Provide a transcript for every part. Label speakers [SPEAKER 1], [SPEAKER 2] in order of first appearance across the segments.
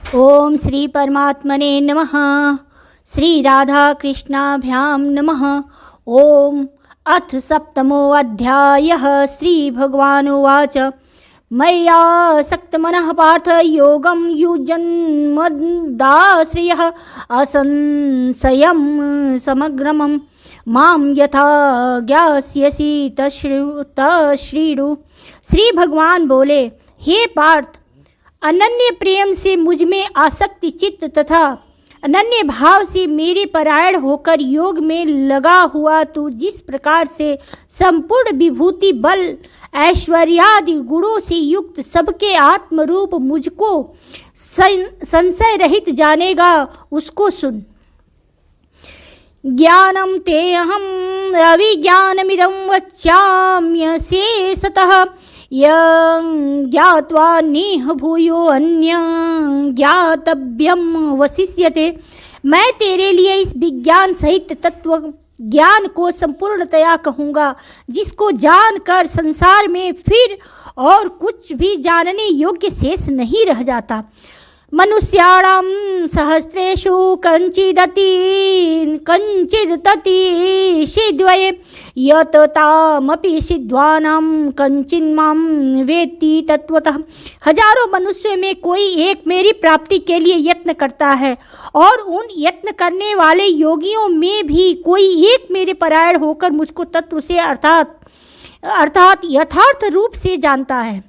[SPEAKER 1] ओम श्री परमात्मने नमः। श्री राधा कृष्णाभ्यां नमः। ओम अथ सप्तमो अध्यायः। श्री भगवानुवाच मय्यासक्तमनः पार्थ योगं युञ्जन्मदाश्रयः असंशयं समग्रमं मां यथा ज्ञास्यसि तशृणु। श्री भगवान बोले, हे पार्थ, अनन्य प्रेम से मुझ में आसक्ति चित्त तथा अनन्य भाव से मेरे परायण होकर योग में लगा हुआ तू जिस प्रकार से संपूर्ण विभूति बल ऐश्वर्यादि गुणों से युक्त सबके आत्मरूप मुझको संशय रहित जानेगा, उसको सुन। ज्ञानम ते अहम अविज्ञानमिदं वच्याम्यशेषतः ज्ञात्वा नेह भूयो अन्य ज्ञातव्यम वशिष्यते। मैं तेरे लिए इस विज्ञान सहित तत्व ज्ञान को संपूर्णतया कहूँगा, जिसको जानकर संसार में फिर और कुछ भी जानने योग्य शेष नहीं रह जाता। मनुष्याणां सहस्रेषु कञ्चिदति सिद्ध्वये यत तामपि सिद्ध्वानां कञ्चिन्मां वेत्ति तत्वतः। हजारों मनुष्यों में कोई एक मेरी प्राप्ति के लिए यत्न करता है, और उन यत्न करने वाले योगियों में भी कोई एक मेरे परायण होकर मुझको तत्व से अर्थात यथार्थ रूप से जानता है।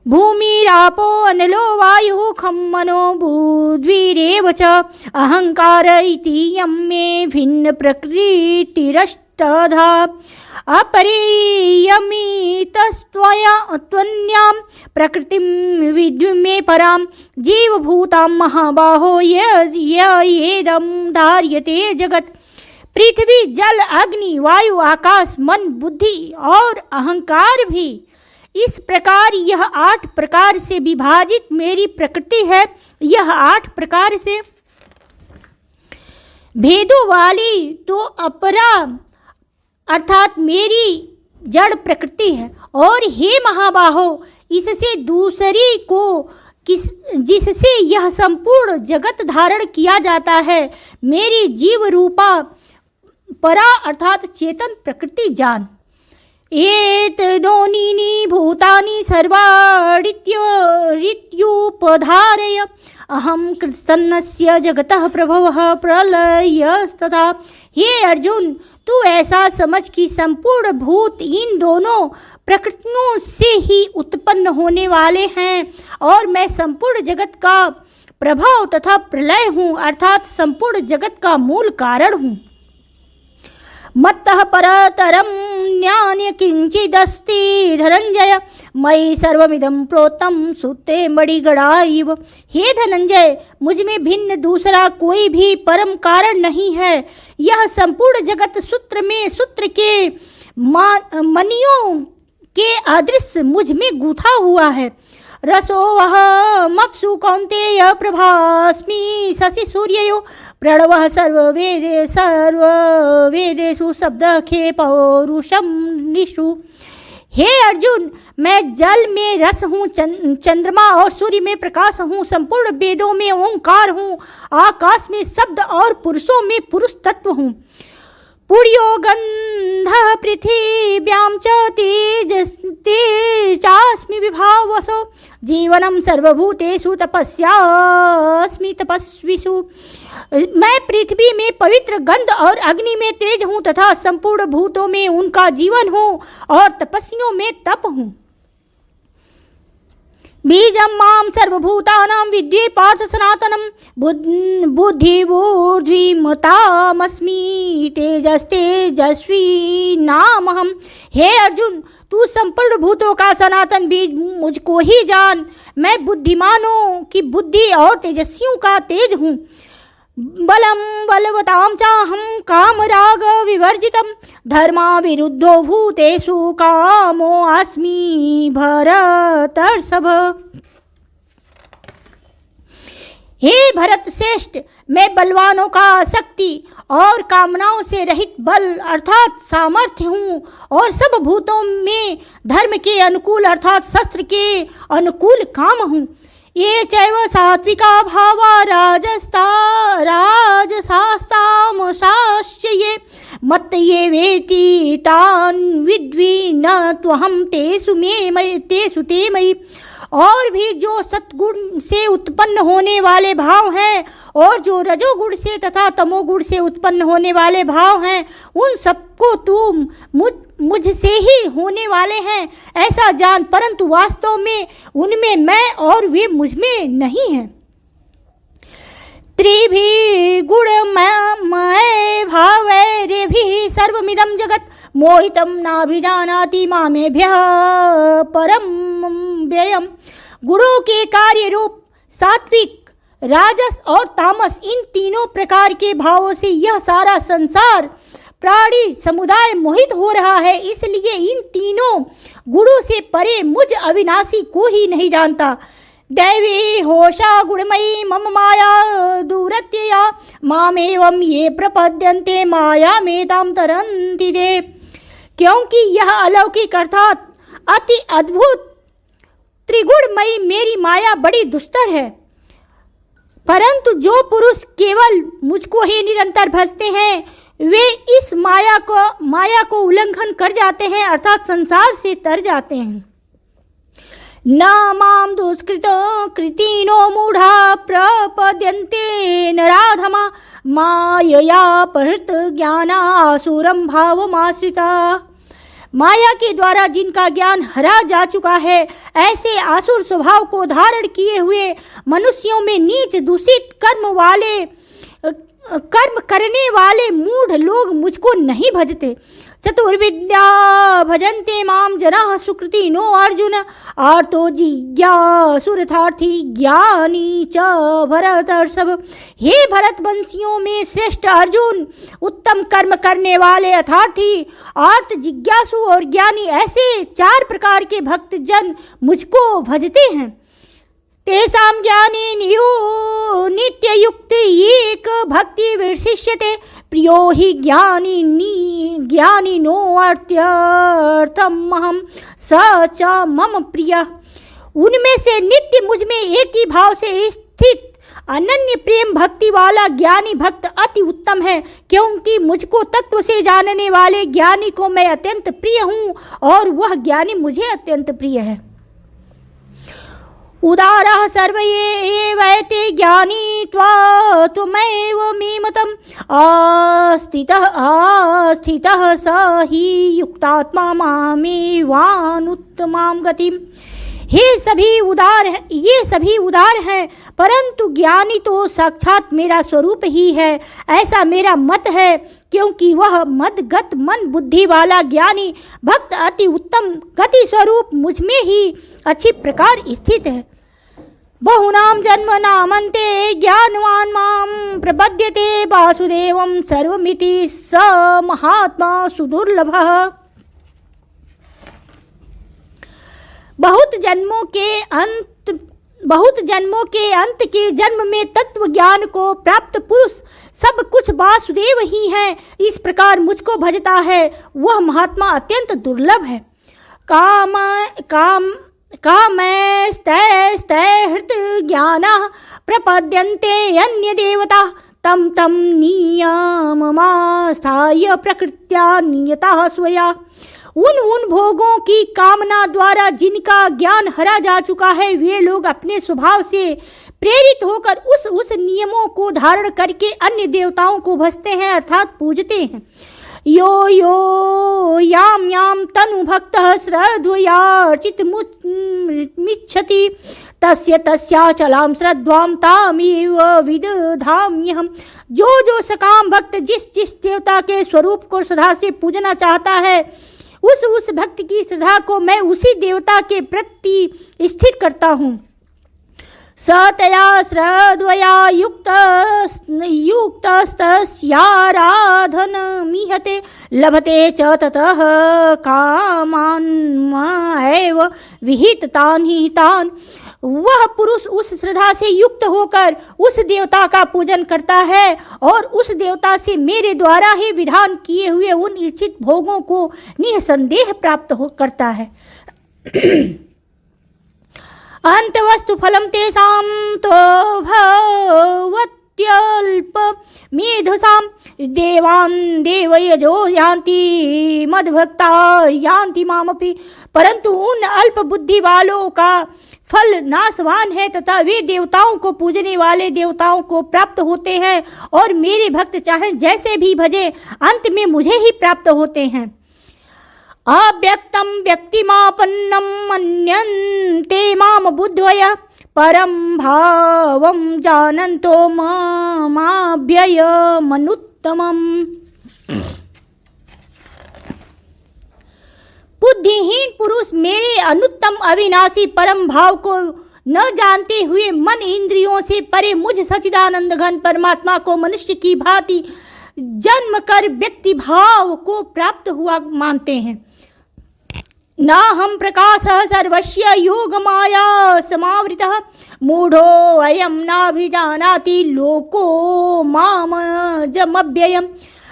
[SPEAKER 1] भूमिरापो अनलो वायुः खं मनो बुद्धिरेव च अहंकार इति यं मे भिन्न प्रकृतिरष्टधा अपरियमितस्त्वन्यां प्रकृतिं विद्धि मे परां जीवभूतां महाबाहो येदं धार्यते जगत्। पृथ्वी, जल, अग्नि, वायु, आकाश, मन, बुद्धि और अहंकार भी इस प्रकार यह 8 प्रकार से विभाजित मेरी प्रकृति है। यह 8 प्रकार से भेदों वाली तो अपरा अर्थात मेरी जड़ प्रकृति है। और हे महाबाहो, इससे दूसरी को जिससे यह संपूर्ण जगत धारण किया जाता है, मेरी जीव रूपा परा अर्थात चेतन प्रकृति जान। एतदोनीनि भूतानि सर्वाणीत्युपधारय अहं कृत्सन्नस्य जगतः प्रभवः प्रलयस्तथा। हे अर्जुन, तू ऐसा समझ कि संपूर्ण भूत इन दोनों प्रकृतियों से ही उत्पन्न होने वाले हैं, और मैं संपूर्ण जगत का प्रभाव तथा प्रलय हूँ, अर्थात संपूर्ण जगत का मूल कारण हूँ। मत्तः परतरं ज्ञान किंचिदस्ति धनंजय मयि सर्वमिदं प्रोतं सूत्रे मणिगणा इव। हे धनंजय, मुझ में भिन्न दूसरा कोई भी परम कारण नहीं है। यह संपूर्ण जगत सूत्र में सूत्र के मणियों के अदृश्य मुझ में गूथा हुआ है। रसोऽहमप्सु कौन्तेय प्रभास्मि शशि सूर्ययो प्रणवः सर्ववेदेषु शब्दखे पौरुषं निषु। हे अर्जुन, मैं जल में रस हूँ, चंद्रमा और सूर्य में प्रकाश हूँ, संपूर्ण वेदों में ओंकार हूँ, आकाश में शब्द और पुरुषों में पुरुष तत्व हूँ। पुर्यो गंधः पृथिव्यां च तेजास्मि विभावसो जीवनं सर्वभूतेषु तपस्यास्मि तपस्विषु। मैं पृथ्वी में पवित्र गंध और अग्नि में तेज हूँ तथा संपूर्ण भूतों में उनका जीवन हूँ और तपस्वियों में तप हूँ। बीजं मां सर्वभूतानां विद्ये पार्थ सनातनं बुद्धिबुद्धिमतामस्मि तेजस्तेजस्वी नामहम्। हे अर्जुन, तू संपूर्ण भूतों का सनातन बीज मुझको ही जान। मैं बुद्धिमानों की बुद्धि और तेजस्वियों का तेज हूँ। बलं बलवतां चाहं कामराग विवर्जितं धर्मा विरुद्धो भूतेषु कामो अस्मि भरतर्षभ। हे भरत श्रेष्ठ, मैं बलवानों का शक्ति और कामनाओं से रहित बल अर्थात सामर्थ्य हूँ, और सब भूतों में धर्म के अनुकूल अर्थात शस्त्र के अनुकूल काम हूँ। ये चैव सात्विका भावा राजसास्तामसाश्च ये मत ये वेति तान् विद्वि न त्वहं तेषु ते मयि। और भी जो सतगुण से उत्पन्न होने वाले भाव हैं और जो रजोगुण से तथा तमोगुण से उत्पन्न होने वाले भाव हैं, उन सबको तुम मुझसे ही होने वाले हैं ऐसा जान, परंतु वास्तव में उनमें मैं और वे मुझ में नहीं हैं। त्रिभी गुणमय भावैरेभिः सर्वमिदं जगत् मोहितं नाभिजानाति मामेभ्यः परम व्ययम्। गुणों के कार्य रूप सात्विक, राजस और तामस, इन तीनों प्रकार के भावों से यह सारा संसार प्राणी समुदाय मोहित हो रहा है। इसलिए इन तीनों गुणों से परे मुझ अविनाशी को ही नहीं जानता। दैवी होशा गुणमयी मम माया दूरत्यया मामेवं ये प्रपद्यन्ते माया मेतां तरन्ति ते। क्योंकि यह अलौकिक अर्थात अति अद्भुत त्रिगुणमयी मेरी माया बड़ी दुस्तर है, परंतु जो पुरुष केवल मुझको ही निरंतर भजते हैं वे इस माया को उल्लंघन कर जाते हैं, अर्थात संसार से तर जाते हैं। न मां दुष्कृत कृतिनो मूढ़ा प्रपद्यन्ते नराधमा मायया परत ज्ञानासुरं भावमाश्रिता। माया के द्वारा जिनका ज्ञान हरा जा चुका है, ऐसे आसुर स्वभाव को धारण किए हुए मनुष्यों में नीच दूषित कर्म करने वाले मूढ़ लोग मुझको नहीं भजते। चतुर्विद्या भजन्ते माम जनाः सुकृतिनो अर्जुन आर्तो जिज्ञासुरथार्थी ज्ञानी च भरतर्षभ। हे भरतवंशियों में श्रेष्ठ अर्जुन, उत्तम कर्म करने वाले अर्थार्थी, आर्त, जिज्ञासु और ज्ञानी, ऐसे 4 प्रकार के भक्त जन मुझको भजते हैं। तेषां ज्ञाने नित्ययुक्त एक भक्ति विशिष्यते प्रियो हि ज्ञानिनो अर्थमहं स च मम प्रियः। उनमें से नित्य मुझ में एक ही भाव से स्थित अनन्य प्रेम भक्ति वाला ज्ञानी भक्त अति उत्तम है, क्योंकि मुझको तत्व से जानने वाले ज्ञानी को मैं अत्यंत प्रिय हूँ और वह ज्ञानी मुझे अत्यंत प्रिय है। उदारः सर्व एवैते ज्ञानी त्वमेव मे मतम् आस्थितः स हि युक्तात्मा मामेवानुत्तमां गतिम्। ये सभी उदार हैं, परंतु ज्ञानी तो साक्षात मेरा स्वरूप ही है, ऐसा मेरा मत है, क्योंकि वह मदगत मन बुद्धि वाला ज्ञानी भक्त अति उत्तम गति स्वरूप मुझ में ही अच्छी प्रकार स्थित है। बहुनाम जन्मनामन्ते ज्ञानवान् मां प्रपद्यते वासुदेवं सर्वमिति स महात्मा सुदुर्लभः। बहुत जन्मों के अंत के जन्म में तत्व ज्ञान को प्राप्त पुरुष सब कुछ वासुदेव ही हैं, इस प्रकार मुझको भजता है, वह महात्मा अत्यंत दुर्लभ है। कामैस्तैहृत ज्ञानः प्रपद्यन्ते अन्य देवता तम नियममास्थाय प्रकृत्या नियतः स्वया। उन भोगों की कामना द्वारा जिनका ज्ञान हरा जा चुका है, वे लोग अपने स्वभाव से प्रेरित होकर उस नियमों को धारण करके अन्य देवताओं को भजते हैं, अर्थात पूजते हैं। यो याम तनु भक्तः श्रद्धयार्चितुमिच्छति तस्याचलां श्रद्धां तामेव विदधाम्यहम्। जो सकाम भक्त जिस देवता के स्वरूप को श्रद्धा से पूजना चाहता है, उस भक्त की श्रद्धा को मैं उसी देवता के प्रति स्थिर करता हूँ। सतया श्रद्धया युक्तस्तस्याराधनमीहते लभते च ततः कामान्मैव विहितान् हि तान्। वह पुरुष उस श्रद्धा से युक्त होकर उस देवता का पूजन करता है और उस देवता से मेरे द्वारा ही विधान किए हुए उन इच्छित भोगों को निसंदेह प्राप्त करता है। अंतवस्तु फलं तेषां तो भवत्यल्प मेधसां देवान् देवयजो यान्ति मद्भक्ता यान्ति मामपि। परंतु उन अल्प बुद्धि वालों का फल नाशवान है तथा वे देवताओं को पूजने वाले देवताओं को प्राप्त होते हैं और मेरे भक्त चाहे जैसे भी भजे अंत में मुझे ही प्राप्त होते हैं। अव्यक्तं व्यक्तिमापन्नं मन्यन्ते माम बुद्ध्या परं भावं जानन्तो मामाव्ययमनुत्तमम्। बुद्धिहीन पुरुष मेरे अनुत्तम अविनाशी परम भाव को न जानते हुए मन इंद्रियों से परे मुझ सच्चिदानंद घन परमात्मा को मनुष्य की भांति जन्म कर व्यक्ति भाव को प्राप्त हुआ मानते हैं। ना हम प्रकाश सर्वस्य योग माया समावृतः मूढ़ो अयम नाभिजानाति लोको मामजमव्ययम्।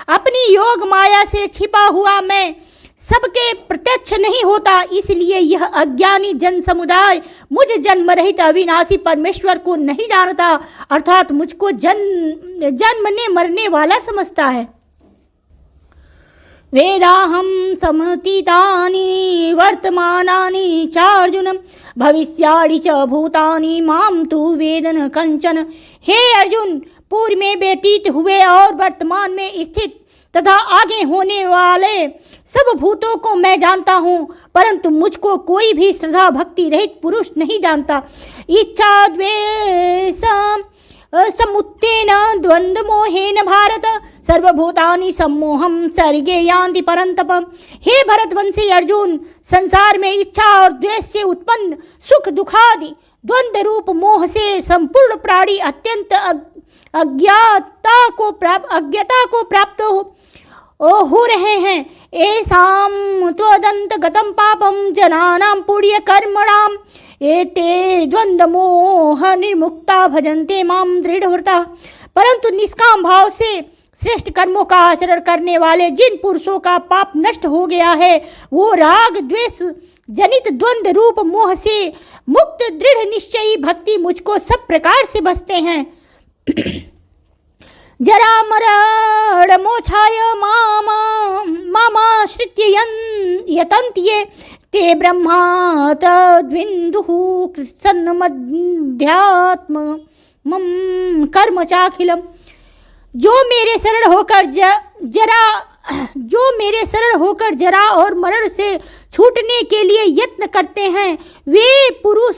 [SPEAKER 1] अपनी योग माया से छिपा हुआ मैं सबके प्रत्यक्ष नहीं होता, इसलिए यह अज्ञानी जन समुदाय मुझ जन्म रहित अविनाशी परमेश्वर को नहीं जानता, अर्थात मुझको जन्मने मरने वाला समझता है। वेदाहं समतीतानि वर्तमानानि चार्जुन भविष्याणि च भूतानि माम तु वेद न कंचन। हे अर्जुन, पूर्व में व्यतीत हुए और वर्तमान में स्थित तथा आगे होने वाले सब भूतों को मैं जानता हूँ, परंतु मुझको कोई भी श्रद्धा भक्ति रहित पुरुष नहीं जानता। इच्छा द्वेष समुत्तेन द्वंद्व मोहेन भारत सर्वभूतानि सम्मोहम सर्गे यान्ति परंतप। हे भरतवंशी अर्जुन, संसार में इच्छा और द्वेष से उत्पन्न सुख दुखादि द्वंद्व रूप मोह से संपूर्ण प्राणी अत्यंत अज्ञता को प्राप्त हो रहे हैं। एसाम त्वदंत गतम पापम जनानां पुण्य कर्मणाम एते द्वंद्व मोह निर्मुक्ता भजन्ते माम दृढ़व्रता। परंतु निष्काम भाव से श्रेष्ठ कर्मों का आचरण करने वाले जिन पुरुषों का पाप नष्ट हो गया है, वो राग द्वेष जनित द्वंद्व रूप मोह से मुक्त दृढ़ निश्चयी भक्ति मुझको सब प्रकार से बसते हैं। जरा मरण मोक्षाय मामाश्रित्य यतन्ति ते ब्रह्मा तद्विन्दुः कृत्स्नमध्यात्मं कर्म चाखिलम्। जो मेरे शरण होकर जरा और मरण से छूटने के लिए यत्न करते हैं, वे पुरुष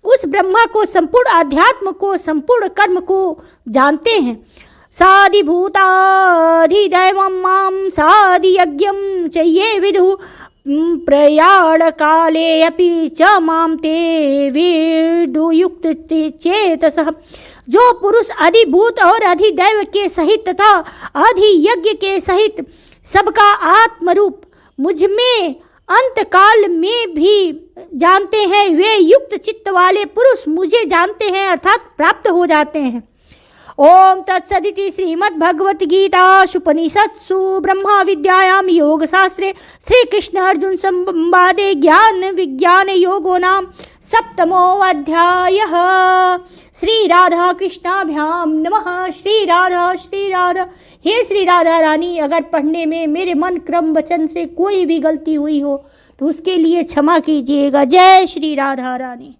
[SPEAKER 1] उस ब्रह्मा को, संपूर्ण आध्यात्म को, संपूर्ण कर्म को जानते हैं। साधिभूताधिदैवं मां साधियज्ञं च ये विदुः प्रयाण काले अपि च मां ते विदुयुक्त चेतसः। जो पुरुष अधिभूत और अधिदैव के सहित तथा अधियज्ञ के सहित सबका आत्मरूप मुझ में अंतकाल में भी जानते हैं, वे युक्त चित्त वाले पुरुष मुझे जानते हैं अर्थात प्राप्त हो जाते हैं। ओम तत्सदिति श्रीमद्भगवद्गीतासूपनिषत्सु ब्रह्मा विद्यायां योगशास्त्रे श्री कृष्ण अर्जुन संवादे ज्ञान विज्ञान योगो नाम सप्तमोऽध्यायः। श्री राधा कृष्णाभ्यां नमः। श्री राधा श्री राधा। हे श्री राधा रानी, अगर पढ़ने में मेरे मन क्रम वचन से कोई भी गलती हुई हो तो उसके लिए क्षमा कीजिएगा। जय श्री राधा रानी।